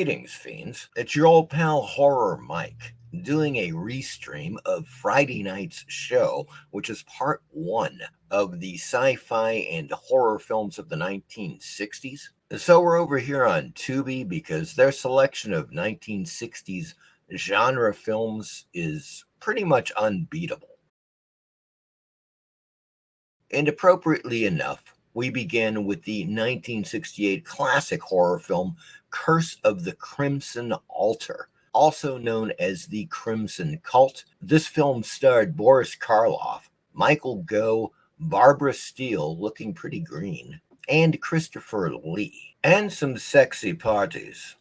Greetings, fiends. It's your old pal Horror Mike doing a restream of Friday night's show, which is part one of the sci-fi and horror films of the 1960s. So we're over here on Tubi because their selection of 1960s genre films is pretty much unbeatable. And appropriately enough, we begin with the 1968 classic horror film Curse of the Crimson Altar, also known as The Crimson Cult. This film starred Boris Karloff, Michael Gough, Barbara Steele, looking pretty green, and Christopher Lee, and some sexy parties.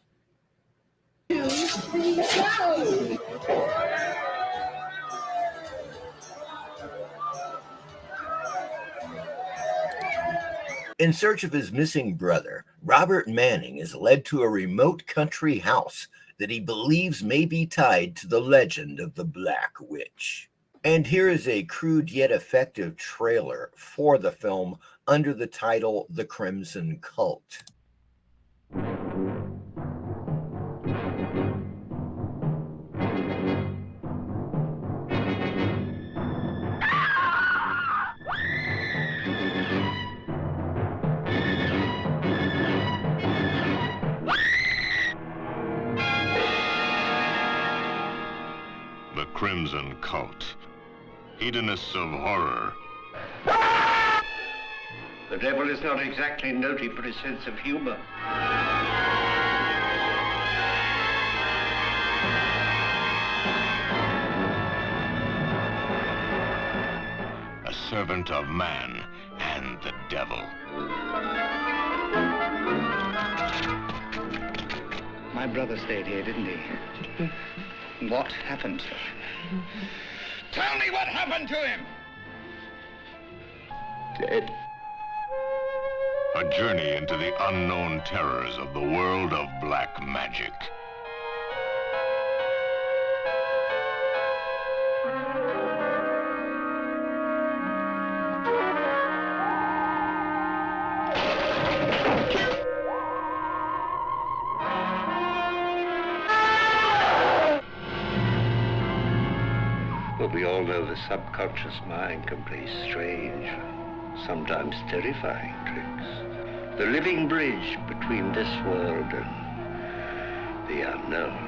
In search of his missing brother, Robert Manning is led to a remote country house that he believes may be tied to the legend of the Black Witch. And here is a crude yet effective trailer for the film under the title The Crimson Cult. The Crimson Cult. Hedonists of horror. The devil is not exactly noted for his sense of humor. A servant of man and the devil. My brother stayed here, didn't he? What happened? Tell me what happened to him! Dead. A journey into the unknown terrors of the world of black magic. But we all know the subconscious mind can play strange, sometimes terrifying tricks. The living bridge between this world and the unknown.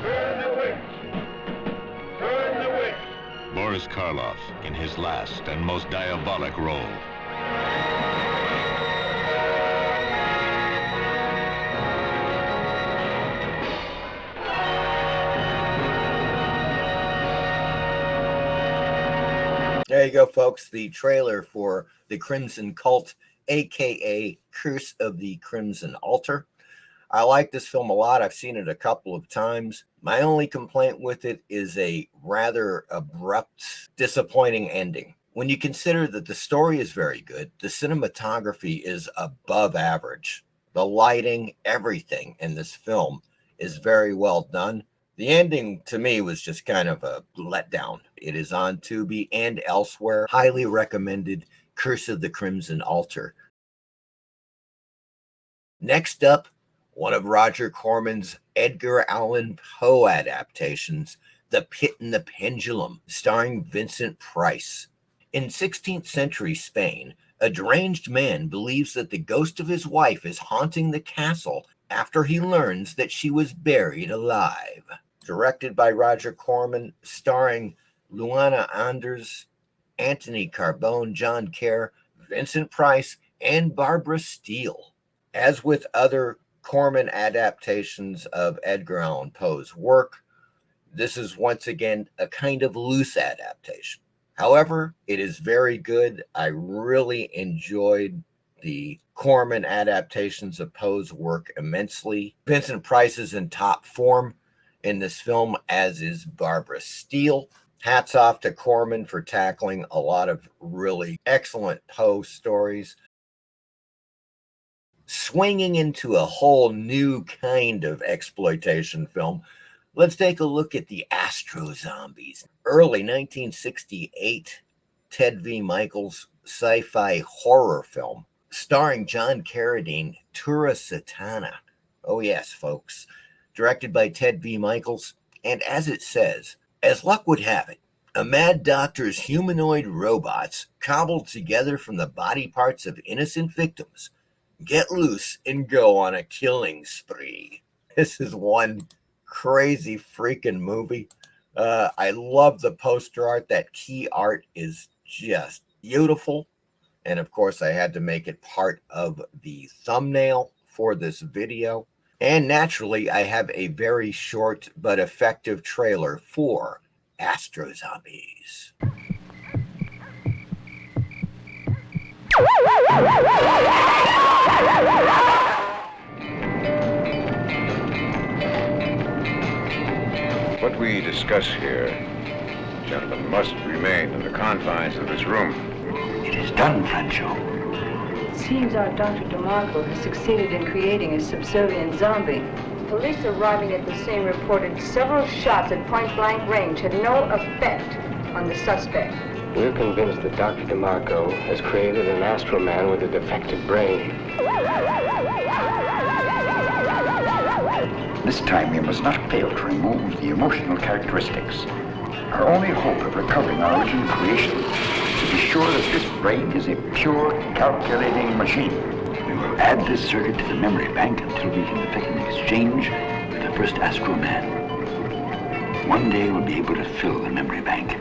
Burn the witch! Burn the witch! Boris Karloff in his last and most diabolic role. There you go, folks. The trailer for The Crimson Cult, aka Curse of the Crimson Altar. I like this film a lot. I've seen it a couple of times. My only complaint with it is a rather abrupt, disappointing ending. When you consider that the story is very good, the cinematography is above average. The lighting, everything in this film is very well done. The ending, to me, was just kind of a letdown. It is on Tubi and elsewhere. Highly recommended, Curse of the Crimson Altar. Next up, one of Roger Corman's Edgar Allan Poe adaptations, The Pit and the Pendulum, starring Vincent Price. In 16th century Spain, a deranged man believes that the ghost of his wife is haunting the castle after he learns that she was buried alive. Directed by Roger Corman, starring Luana Anders, Anthony Carbone, John Kerr, Vincent Price, and Barbara Steele. As with other Corman adaptations of Edgar Allan Poe's work, this is once again a kind of loose adaptation. However, it is very good. I really enjoyed the Corman adaptations of Poe's work immensely. Vincent Price is in top form in this film, as is Barbara Steele. Hats off to Corman for tackling a lot of really excellent Poe stories. Swinging into a whole new kind of exploitation film, let's take a look at the Astro Zombies. Early 1968 Ted V. Michaels sci-fi horror film starring John Carradine, Tura Satana. Oh, yes, folks. Directed by Ted V. Michaels. And as it says, as luck would have it, a mad doctor's humanoid robots, cobbled together from the body parts of innocent victims, get loose and go on a killing spree. This is one crazy freaking movie. I love the poster art. That key art is just beautiful. And of course, I had to make it part of the thumbnail for this video. And naturally, I have a very short but effective trailer for Astro Zombies. What we discuss here, gentlemen, must remain in the confines of this room. It is done, Francho. It seems our Dr. DeMarco has succeeded in creating a subservient zombie. Police arriving at the scene reported several shots at point-blank range had no effect on the suspect. We're convinced that Dr. DeMarco has created an Astro Man with a defective brain. This time we must not fail to remove the emotional characteristics. Our only hope of recovering our original creation is to be sure that this brain is a pure calculating machine. We will add this circuit to the memory bank until we can effect an exchange with the first Astro Man. One day we'll be able to fill the memory bank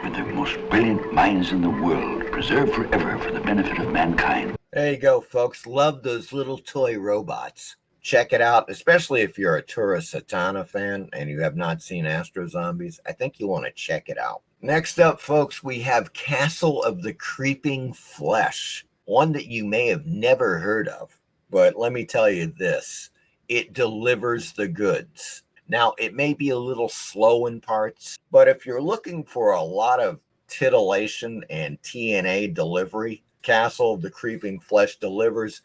with the most brilliant minds in the world, preserved forever for the benefit of mankind. There you go, folks. Love those little toy robots. Check it out, especially if you're a Tura Satana fan and you have not seen Astro Zombies. I think you want to check it out. Next up, folks, we have Castle of the Creeping Flesh, one that you may have never heard of. But let me tell you this, it delivers the goods. Now, it may be a little slow in parts, but if you're looking for a lot of titillation and TNA delivery, Castle of the Creeping Flesh delivers.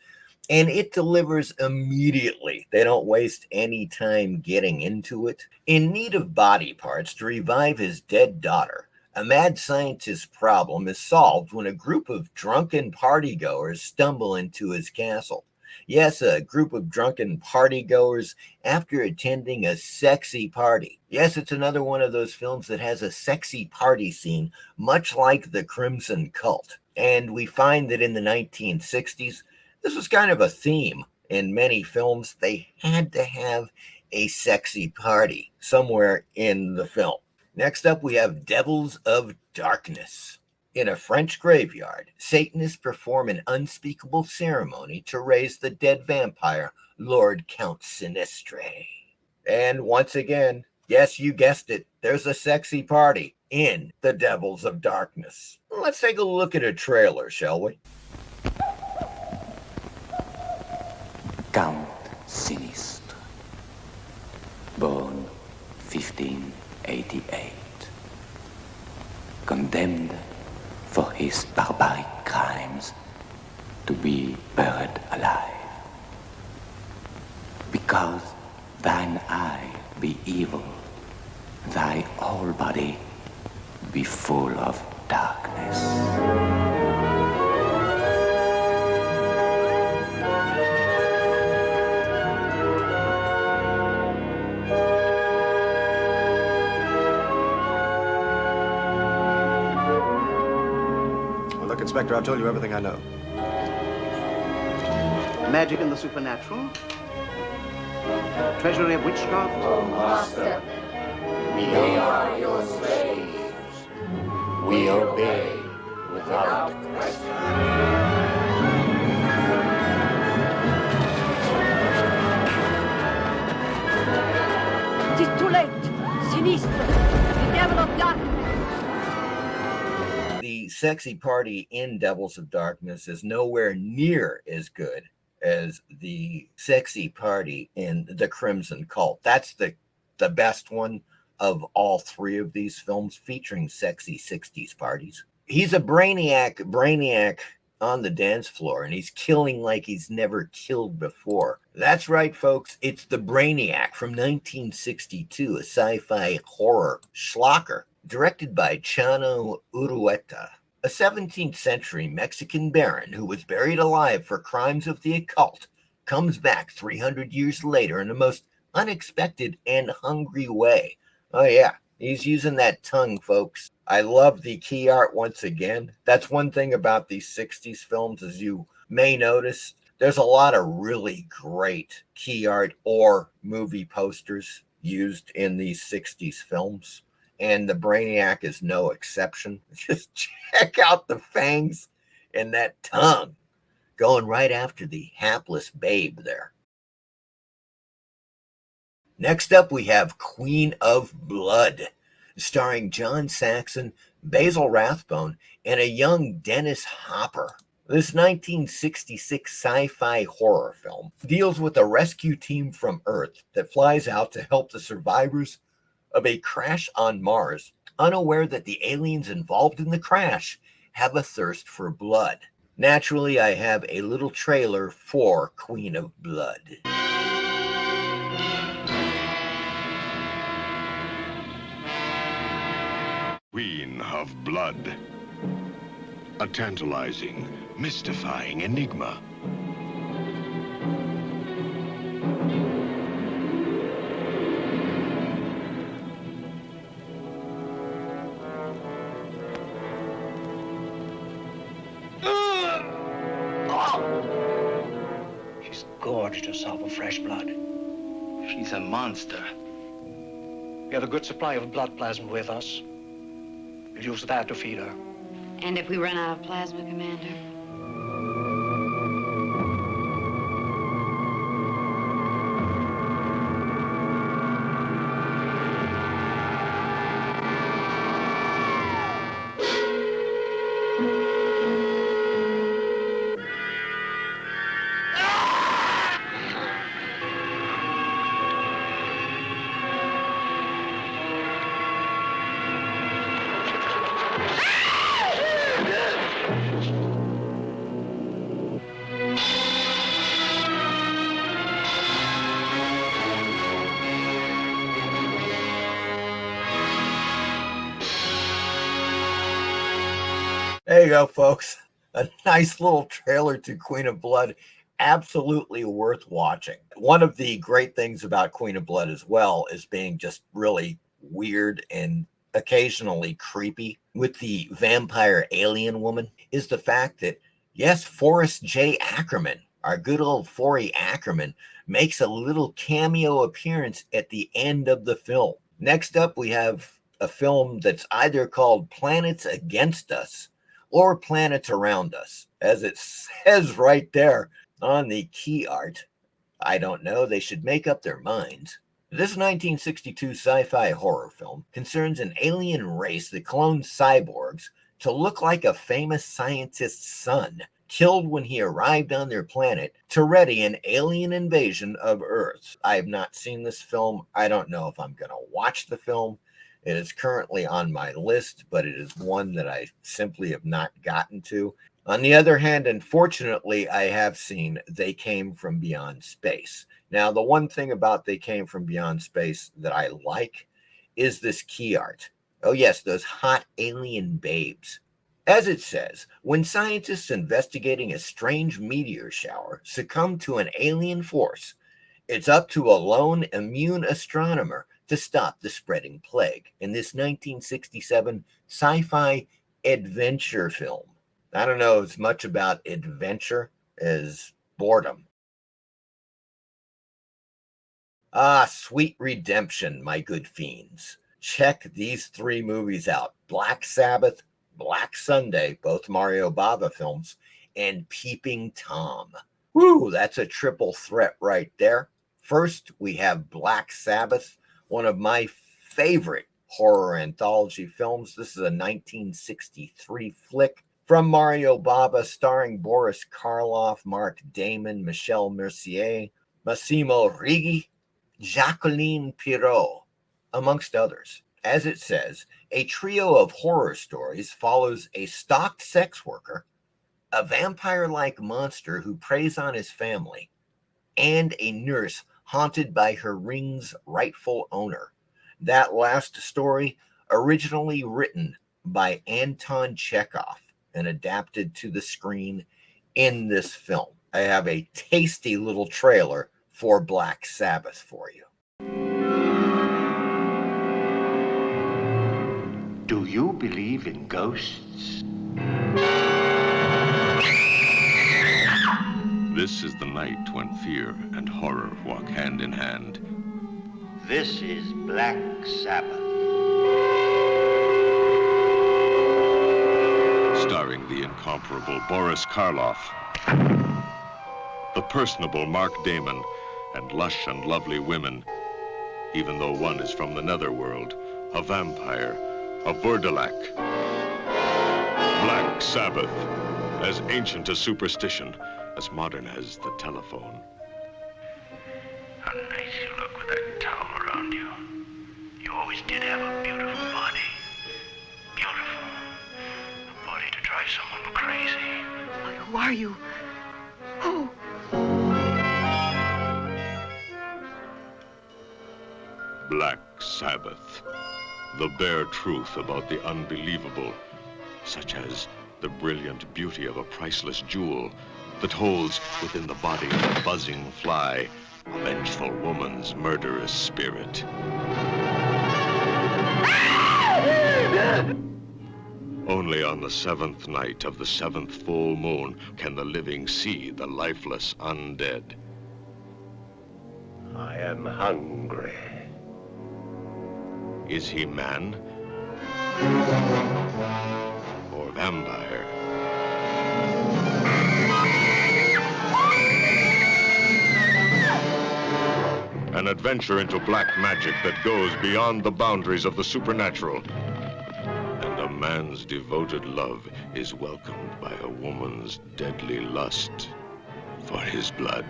And it delivers immediately. They don't waste any time getting into it. In need of body parts to revive his dead daughter, a mad scientist's problem is solved when a group of drunken partygoers stumble into his castle. Yes, a group of drunken partygoers after attending a sexy party. Yes, it's another one of those films that has a sexy party scene, much like The Crimson Cult. And we find that in the 1960s, this was kind of a theme in many films. They had to have a sexy party somewhere in the film. Next up, we have Devils of Darkness. In a French graveyard, Satanists perform an unspeakable ceremony to raise the dead vampire, Lord Count Sinistre. And once again, yes, you guessed it, there's a sexy party in The Devils of Darkness. Let's take a look at a trailer, shall we? Count Sinistre, born 1588, condemned for his barbaric crimes to be buried alive. Because thine eye be evil, thy whole body be full of darkness. Inspector, I've told you everything I know. Magic and the supernatural? Treasury of witchcraft? Oh, Master, we are your slaves. We obey without question. It is too late. Sinistre, the devil of darkness. The sexy party in Devils of Darkness is nowhere near as good as the sexy party in The Crimson Cult. That's the best one of all three of these films featuring sexy 60s parties. He's a brainiac on the dance floor, and he's killing like he's never killed before. That's right, folks. It's The Brainiac from 1962, a sci-fi horror schlocker directed by Chano Urueta. A 17th century Mexican baron who was buried alive for crimes of the occult comes back 300 years later in the most unexpected and hungry way. Oh, yeah, he's using that tongue, folks. I love the key art once again. That's one thing about these 60s films, as you may notice. There's a lot of really great key art or movie posters used in these 60s films, and the Brainiac is no exception. Just check out the fangs and that tongue going right after the hapless babe there. Next up, we have Queen of Blood, starring John Saxon, Basil Rathbone, and a young Dennis Hopper. This 1966 sci-fi horror film deals with a rescue team from Earth that flies out to help the survivors of a crash on Mars, unaware that the aliens involved in the crash have a thirst for blood. Naturally, I have a little trailer for Queen of Blood. Queen of Blood. A tantalizing, mystifying enigma. She's gorged herself of fresh blood. She's a monster. We have a good supply of blood plasma with us. We'll use that to feed her. And if we run out of plasma, Commander? There you go, folks. A nice little trailer to Queen of Blood. Absolutely worth watching. One of the great things about Queen of Blood as well is being just really weird and occasionally creepy with the vampire alien woman is the fact that, yes, Forrest J. Ackerman, our good old Forry Ackerman, makes a little cameo appearance at the end of the film. Next up, we have a film that's either called Planets Against Us or Planets Around Us, as it says right there on the key art. I don't know, they should make up their minds. This 1962 sci-fi horror film concerns an alien race that clones cyborgs to look like a famous scientist's son, killed when he arrived on their planet to ready an alien invasion of Earth. I have not seen this film. I don't know if I'm going to watch the film. It is currently on my list, but it is one that I simply have not gotten to. On the other hand, unfortunately, I have seen They Came from Beyond Space. Now, the one thing about They Came from Beyond Space that I like is this key art. Oh yes, those hot alien babes. As it says, when scientists investigating a strange meteor shower succumb to an alien force, it's up to a lone immune astronomer to stop the spreading plague in this 1967 sci-fi adventure film. I don't know as much about adventure as boredom. Ah, sweet redemption, my good fiends. Check these three movies out. Black Sabbath, Black Sunday, both Mario Bava films, and Peeping Tom. Woo, that's a triple threat right there. First, we have Black Sabbath, one of my favorite horror anthology films. This is a 1963 flick from Mario Bava, starring Boris Karloff, Mark Damon, Michelle Mercier, Massimo Righi, Jacqueline Pirot, amongst others. As it says, a trio of horror stories follows a stalked sex worker, a vampire-like monster who preys on his family, and a nurse haunted by her ring's rightful owner. That last story, originally written by Anton Chekhov. and adapted to the screen in this film. I have a tasty little trailer for Black Sabbath for you. Do you believe in ghosts? This is the night when fear and horror walk hand in hand. This is Black Sabbath. Starring the incomparable Boris Karloff, the personable Mark Damon, and lush and lovely women, even though one is from the netherworld, a vampire, a Burdalak. Black Sabbath, as ancient as superstition, as modern as the telephone. How nice you look with that towel around you. You always did have a beautiful body. Beautiful. A body to drive someone crazy. Who are you? Oh. Black Sabbath, the bare truth about the unbelievable, such as the brilliant beauty of a priceless jewel that holds within the body of a buzzing fly a vengeful woman's murderous spirit. Only on the seventh night of the seventh full moon can the living see the lifeless undead. I am hungry. Is he man or vampire? An adventure into black magic that goes beyond the boundaries of the supernatural. And a man's devoted love is welcomed by a woman's deadly lust for his blood.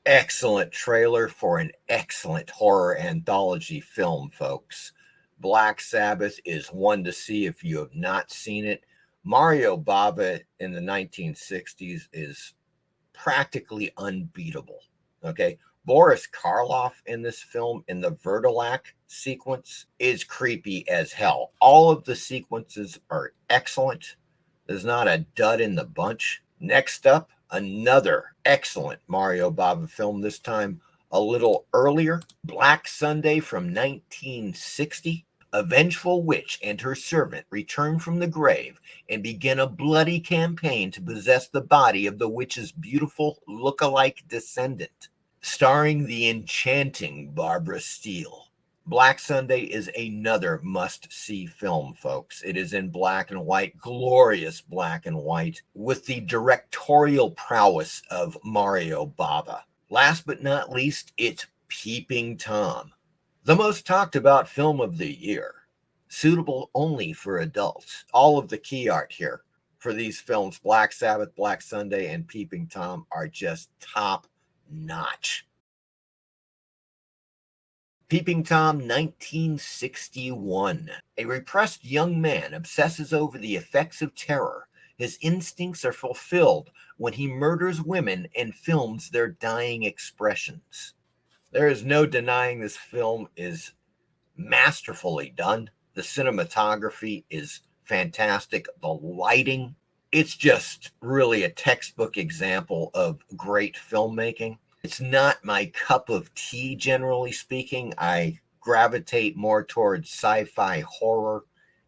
Excellent trailer for an excellent horror anthology film, folks. Black Sabbath is one to see if you have not seen it. Mario Bava in the 1960s is practically unbeatable. Okay, Boris Karloff in this film, in the Burdalak sequence, is creepy as hell. All of the sequences are excellent. There's not a dud in the bunch. Next up, another excellent Mario Bava film, this time a little earlier. Black Sunday from 1960. A vengeful witch and her servant return from the grave and begin a bloody campaign to possess the body of the witch's beautiful look-alike descendant. Starring the enchanting Barbara Steele. Black Sunday is another must-see film, folks. It is in black and white, glorious black and white, with the directorial prowess of Mario Bava. Last but not least, it's Peeping Tom, the most talked about film of the year, suitable only for adults. All of the key art here for these films, Black Sabbath, Black Sunday, and Peeping Tom, are just top-notch. Peeping Tom, 1961. A repressed young man obsesses over the effects of terror. His instincts are fulfilled when he murders women and films their dying expressions. There is no denying this film is masterfully done. The cinematography is fantastic. The lighting, it's just really a textbook example of great filmmaking. It's not my cup of tea, generally speaking. I gravitate more towards sci-fi horror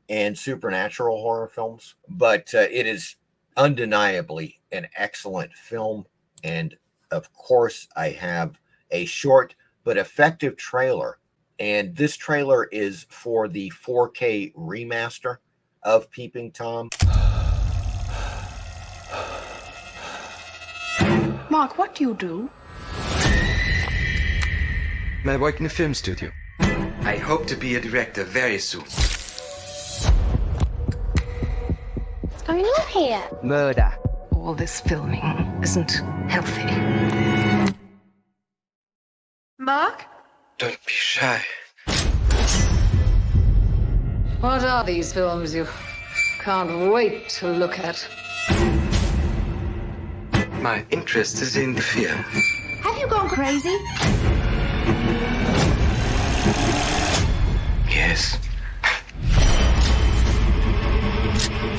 and supernatural horror films, but it is undeniably an excellent film. And of course, I have a short but effective trailer. And this trailer is for the 4K remaster of Peeping Tom. Mark, what do you do? I work in a film studio. I hope to be a director very soon. What's going on here? Murder. All this filming isn't healthy. Mark? Don't be shy. What are these films you can't wait to look at? My interest is in fear. Have you gone crazy? Yes.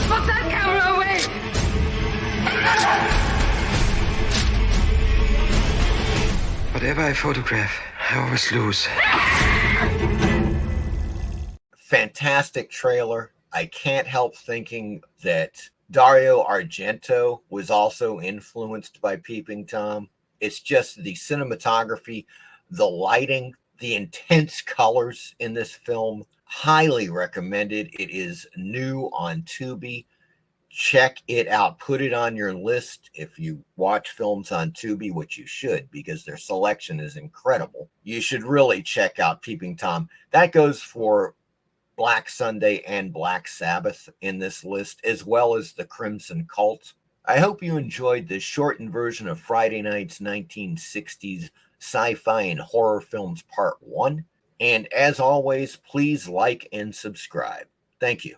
Put that camera away! Whatever I photograph, I always lose. Fantastic trailer. I can't help thinking that Dario Argento was also influenced by Peeping Tom. It's just the cinematography, the lighting, the intense colors in this film. Highly recommended. It is new on Tubi. Check it out. Put it on your list if you watch films on Tubi, which you should, because their selection is incredible. You should really check out Peeping Tom. That goes for Black Sunday and Black Sabbath in this list, as well as the Crimson Cult. I hope you enjoyed this shortened version of Friday Night's 1960s Sci-Fi and Horror Films Part 1. And as always, please like and subscribe. Thank you.